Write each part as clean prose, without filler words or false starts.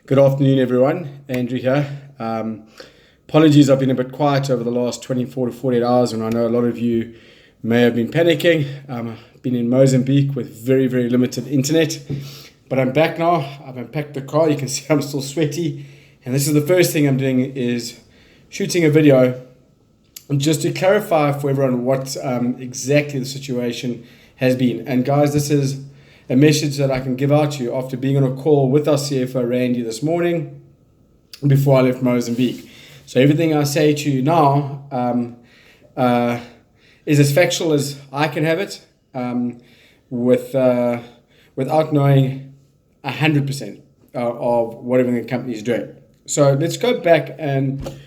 Good afternoon, everyone. Andrew here. Apologies, I've been a bit quiet over the last 24 to 48 hours, and I know a lot of you may have been panicking. I've been in Mozambique with very, very limited internet, but I'm back now. I've unpacked the car. You can see I'm still sweaty, and this is the first thing I'm doing is shooting a video just to clarify for everyone what exactly the situation has been. And guys, this is a message that I can give out to you after being on a call with our CFO Randy this morning before I left Mozambique. So everything I say to you now is as factual as I can have it, without knowing 100% of what everything the company is doing. So let's go back and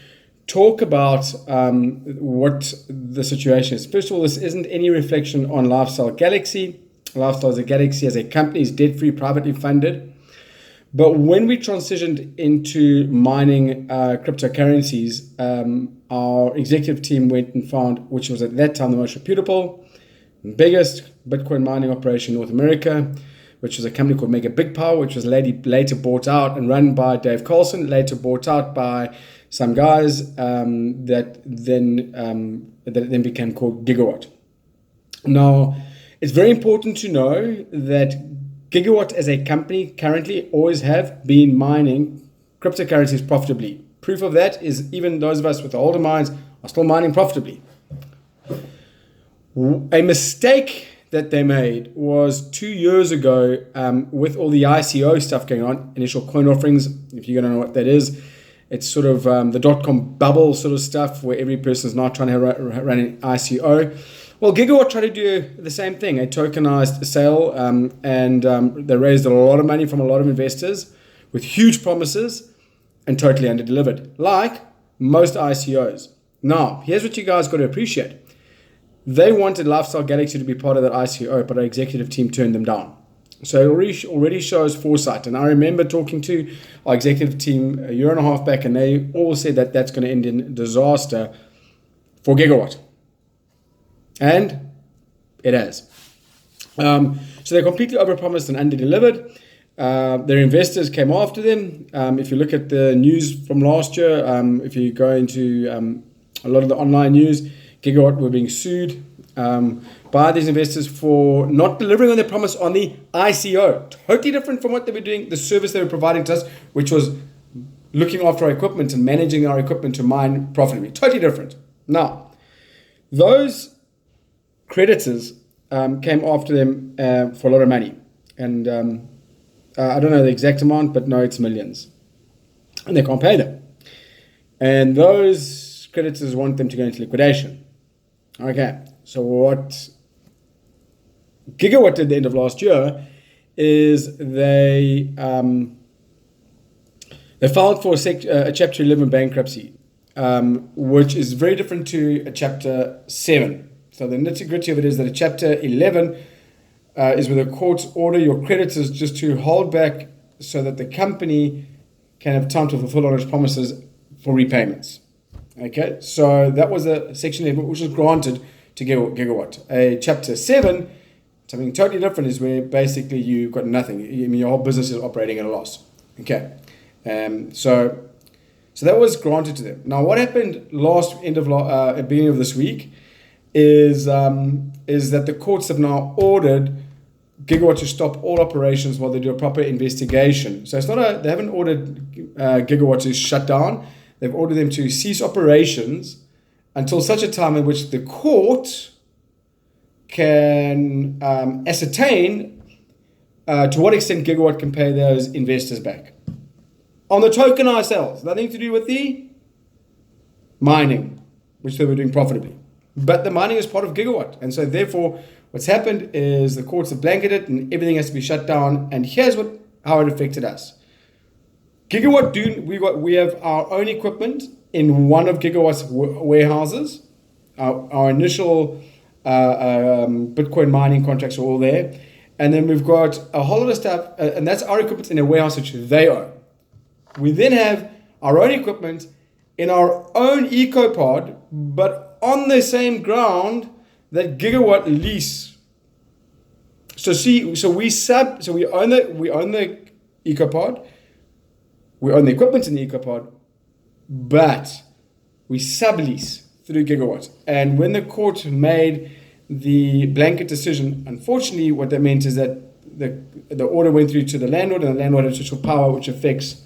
talk about what the situation is. First of all, this isn't any reflection on Lifestyle Galaxy. Lifestyle Galaxy as a company is debt-free, privately funded. But when we transitioned into mining cryptocurrencies, our executive team went and found, which was at that time the most reputable, biggest Bitcoin mining operation in North America, which was a company called Mega Big Power, which was later bought out and run by Dave Carlson, later bought out by some guys that then became called Gigawatt. Now, it's very important to know that Gigawatt as a company currently always have been mining cryptocurrencies profitably. Proof of that is even those of us with the older mines are still mining profitably. A mistake that they made was 2 years ago with all the ICO stuff going on, initial coin offerings. If you don't know what that is, it's sort of the dot-com bubble sort of stuff where every person is now trying to run an ICO. Well, Gigawatt tried to do the same thing, a tokenized sale, and they raised a lot of money from a lot of investors with huge promises and totally under-delivered, like most ICOs. Now, here's what you guys got to appreciate. They wanted Lifestyle Galaxy to be part of that ICO, but our executive team turned them down. So it already shows foresight. And I remember talking to our executive team a year and a half back, and they all said that that's going to end in disaster for Gigawatt. And it has. So they completely overpromised and underdelivered. Their investors came after them. If you look at the news from last year, if you go into a lot of the online news, Gigawatt were being sued by these investors for not delivering on their promise on the ICO. Totally different from what they were doing, the service they were providing to us, which was looking after our equipment and managing our equipment to mine profitably. Totally different. Now, those creditors came after them for a lot of money. And I don't know the exact amount, but no, it's millions. And they can't pay them. And those creditors want them to go into liquidation. Okay, so what Gigawatt did at the end of last year is they filed for a Chapter 11 bankruptcy, which is very different to a Chapter 7. So the nitty-gritty of it is that a Chapter 11 is where the courts order your creditors just to hold back so that the company can have time to fulfill on its promises for repayments. Okay, so that was a Section 11 which was granted to Gigawatt. A Chapter 7, something totally different, is where basically you've got nothing. I mean, your whole business is operating at a loss. Okay, so that was granted to them. Now, what happened beginning of this week is that the courts have now ordered Gigawatt to stop all operations while they do a proper investigation. So they haven't ordered Gigawatt to shut down. They've ordered them to cease operations until such a time in which the court can ascertain to what extent Gigawatt can pay those investors back. On the tokenized sales, nothing to do with the mining, which they were doing profitably. But the mining is part of Gigawatt. And so therefore, what's happened is the courts have blanketed and everything has to be shut down. And here's how it affected us. Gigawatt, we have our own equipment in one of Gigawatt's warehouses. Our initial Bitcoin mining contracts are all there. And then we've got a whole lot of stuff, and that's our equipment in a warehouse which they own. We then have our own equipment in our own EcoPod, but on the same ground that Gigawatt lease. So we own the EcoPod. we own the equipment in the EcoPod, but we sublease through Gigawatt. And when the court made the blanket decision, unfortunately, what that meant is that the order went through to the landlord, and the landlord has social power, which affects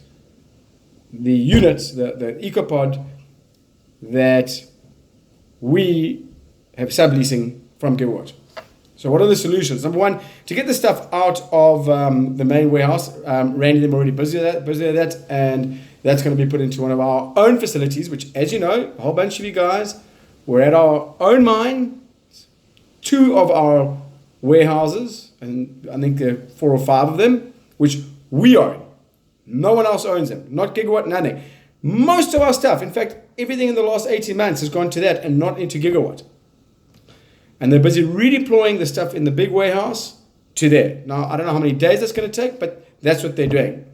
the units, the EcoPod, that we have subleasing from Gigawatt. So what are the solutions? Number one, to get the stuff out of the main warehouse. Randy and them are already busy with that, and that's going to be put into one of our own facilities, which, as you know, a whole bunch of you guys, we're at our own mine, 2 of our warehouses, and I think there are 4 or 5 of them, which we own. No one else owns them. Not Gigawatt, nothing. Most of our stuff, in fact, everything in the last 18 months has gone to that and not into Gigawatt. And they're busy redeploying the stuff in the big warehouse to there. Now, I don't know how many days that's going to take, but that's what they're doing.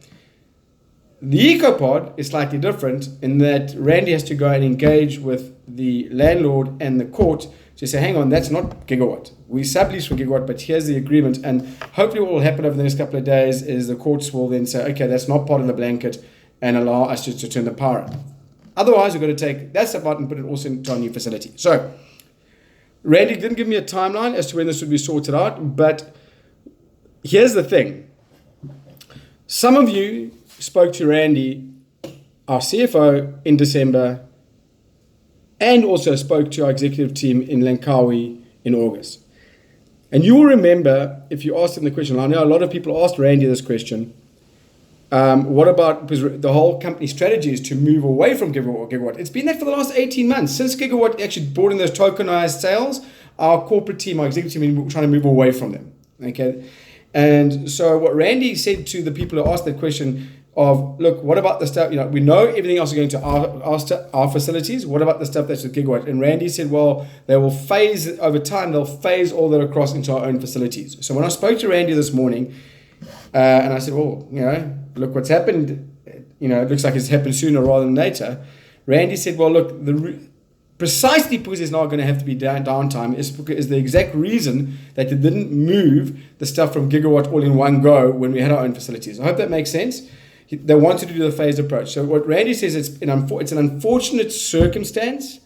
The EcoPod is slightly different in that Randy has to go and engage with the landlord and the court to say, hang on, that's not Gigawatt. We sublease for Gigawatt, but here's the agreement. And hopefully what will happen over the next couple of days is the courts will then say, okay, that's not part of the blanket, and allow us to turn the power on. Otherwise, we're going to take that stuff out and put it also into our new facility. So, Randy didn't give me a timeline as to when this would be sorted out, but here's the thing. Some of you spoke to Randy, our CFO, in December, and also spoke to our executive team in Langkawi in August. And you will remember, if you asked him the question, I know a lot of people asked Randy this question, what about, because the whole company strategy is to move away from Gigawatt. It's been that for the last 18 months. Since Gigawatt actually brought in those tokenized sales, our corporate team, our executive team, are trying to move away from them. Okay. And so what Randy said to the people who asked that question of, look, what about the stuff, we know everything else is going to our facilities. What about the stuff that's with Gigawatt? And Randy said, well, they will phase, over time, they'll phase all that across into our own facilities. So when I spoke to Randy this morning, and I said, well, look what's happened. It looks like it's happened sooner rather than later. Randy said, well, look, precisely because there's now going to have to be downtime is the exact reason that they didn't move the stuff from Gigawatt all in one go when we had our own facilities. I hope that makes sense. They wanted to do the phased approach. So what Randy says, it's an unfortunate circumstance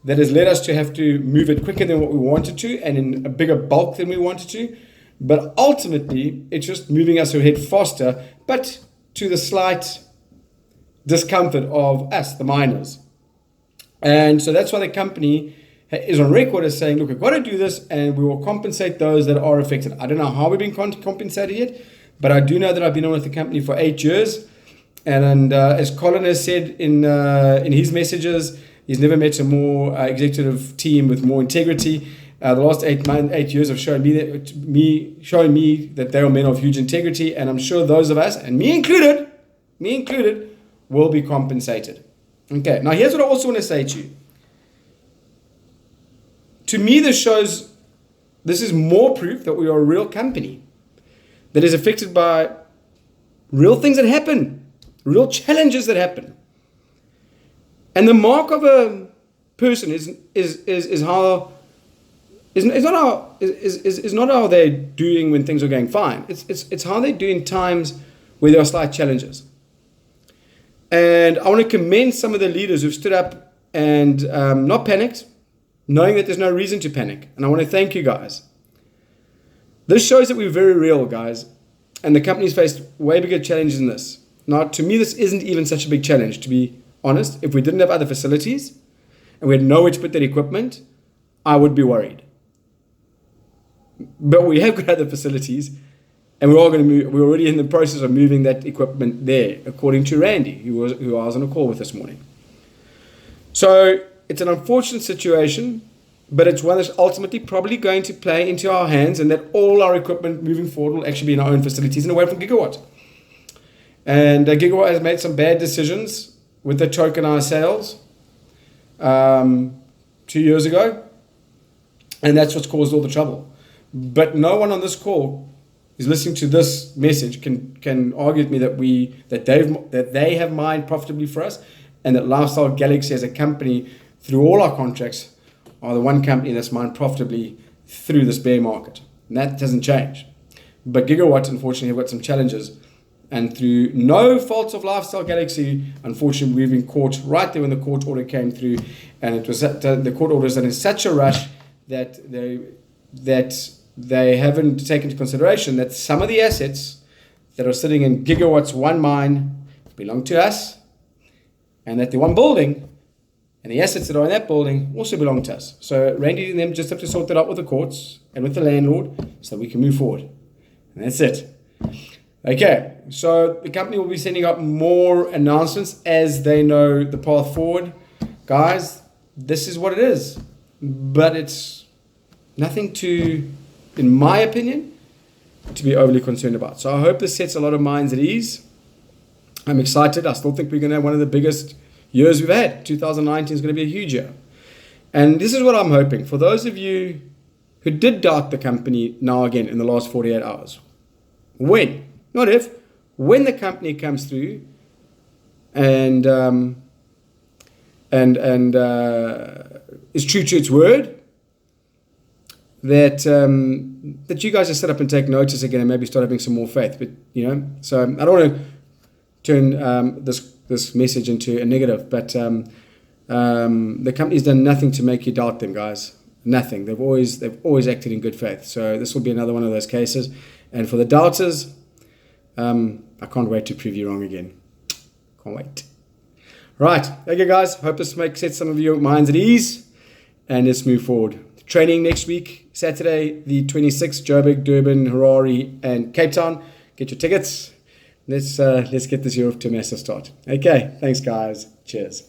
that has led us to have to move it quicker than what we wanted to and in a bigger bulk than we wanted to. But ultimately, it's just moving us ahead faster, but to the slight discomfort of us, the miners. And so that's why the company is on record as saying, look, we've got to do this and we will compensate those that are affected. I don't know how we've been compensated yet, but I do know that I've been on with the company for 8 years. And as Colin has said in his messages, he's never met a more executive team with more integrity. The last 8 years have shown me that they are men of huge integrity, and I'm sure those of us, and me included, will be compensated. Okay, now here's what I also want to say to you. To me, this is more proof that we are a real company that is affected by real things that happen, real challenges that happen. And the mark of a person is not how they're doing when things are going fine. It's how they do in times where there are slight challenges. And I want to commend some of the leaders who've stood up and not panicked, knowing that there's no reason to panic. And I want to thank you guys. This shows that we're very real, guys. And the company's faced way bigger challenges than this. Now, to me, this isn't even such a big challenge, to be honest. If we didn't have other facilities and we had nowhere to put that equipment, I would be worried. But we have got other facilities, and we're already in the process of moving that equipment there, according to Randy, who I was on a call with this morning. So it's an unfortunate situation, but it's one that's ultimately probably going to play into our hands, and that all our equipment moving forward will actually be in our own facilities and away from Gigawatt. And Gigawatt has made some bad decisions with the tokenized sales 2 years ago, and that's what's caused all the trouble. But no one on this call who's listening to this message can argue with me that they have mined profitably for us, and that Lifestyle Galaxy as a company, through all our contracts, are the one company that's mined profitably through this bear market. And that doesn't change. But Gigawatt, unfortunately, have got some challenges And through no faults of Lifestyle Galaxy, unfortunately, we've been caught right there when the court order came through, and it was the court order was done in such a rush that they haven't taken into consideration that some of the assets that are sitting in Gigawatt's one mine belong to us, and that the one building and the assets that are in that building also belong to us. So Randy and them just have to sort that out with the courts and with the landlord so that we can move forward. And that's it. Okay, so the company will be sending out more announcements as they know the path forward. Guys, this is what it is. But it's nothing to, in my opinion, to be overly concerned about. So I hope this sets a lot of minds at ease. I'm excited. I still think we're going to have one of the biggest years we've had. 2019 is going to be a huge year. And this is what I'm hoping. For those of you who did doubt the company now again in the last 48 hours, when, not if, when the company comes through and is true to its word, that you guys just sit up and take notice again and maybe start having some more faith. But so I don't want to turn this message into a negative, but the company's done nothing to make you doubt them, guys. Nothing. They've always acted in good faith. So this will be another one of those cases. And for the doubters, I can't wait to prove you wrong again. Can't wait. Right. Okay, guys. Hope this sets some of your minds at ease. And let's move forward. Training next week, Saturday, the 26th, Joburg, Durban, Harare, and Cape Town. Get your tickets. Let's get this year off to a massive start. Okay. Thanks, guys. Cheers.